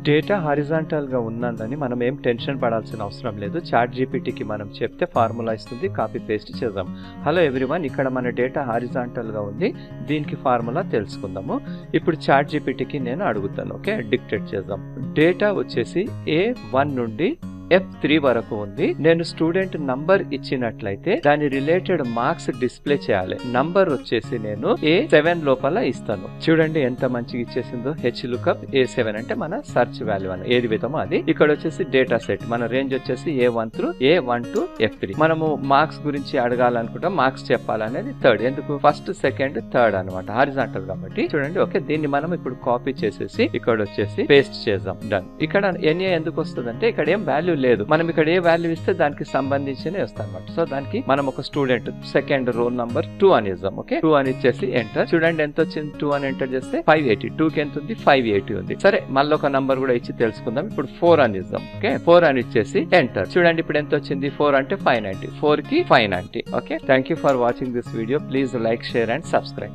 Data horizontal గా ఉన్నందని మనం ఏం టెన్షన్ పడాల్సిన అవసరం లేదు. చాట్ జీపీటీకి మనం చెప్తే ఫార్ములా ఇస్తుంది, కాపీ పేస్ట్ చేద్దాం. హలో ఎవ్రీవన్, ఇక్కడ మన డేటా హారిజాంటల్ గా ఉంది, దీనికి ఫార్ములా తెలుసుకుందాము. ఇప్పుడు చాట్ జీపీటీకి నేను అడుగుతాను. ఓకే, డిక్టేట్ చేద్దాం. డేటా వచ్చేసి A1 నుండి F3 వరకు ఉంది. నేను స్టూడెంట్ నంబర్ ఇచ్చినట్లయితే దాని రిలేటెడ్ మార్క్స్ డిస్ప్లే చేయాలి. నంబర్ వచ్చేసి నేను A7 లోపల ఇస్తాను. చూడండి ఎంత మంచిగా ఇచ్చేసిందో. HLOOKUP A7 అంటే మన సర్చ్ వాల్యూ అని ఏది విధమో అది. ఇక్కడ వచ్చేసి డేటా సెట్, మన రేంజ్ వచ్చేసి A1 to A1 to F3. మనము మార్క్స్ గురించి అడగాలనుకుంటాం, మార్క్స్ చెప్పాలనేది థర్డ్. ఎందుకు? ఫస్ట్, సెకండ్, థర్డ్ అనమాట, హారిజాంటల్ కాబట్టి. చూడండి. ఓకే, దీన్ని మనం ఇప్పుడు కాపీ చేసేసి ఇక్కడ వచ్చేసి పేస్ట్ చేద్దాం. డన్. ఇక్కడ NA ఎందుకు వస్తుంది అంటే ఇక్కడ ఏం వాల్యూ లేదు. మనం ఇక్కడ ఏ వాల్యూ ఇస్తే దానికి సంబంధించిన వస్తాయి అనమాట. సో దానికి మనం ఒక స్టూడెంట్ సెకండ్ రోల్ నంబర్ 2 అని ఇద్దాం. ఓకే, 2 అని ఇచ్చేసి ఎంటర్. చూడండి ఎంత వచ్చింది. 2 అని ఎంటర్ చేస్తే 580. 2 కి ఎంత ఉంది? 580 ఉంది. సరే, మళ్ళీ ఒక నంబర్ కూడా ఇచ్చి తెలుసుకుందాం. ఇప్పుడు 4 అని ఇద్దాం. ఓకే, 4 అని ఇచ్చేసి ఎంటర్. చూడండి ఇప్పుడు ఎంత వచ్చింది? 4 అంటే 590. 4 కి 590. Okay, thank you for watching this video. Please like, share and subscribe.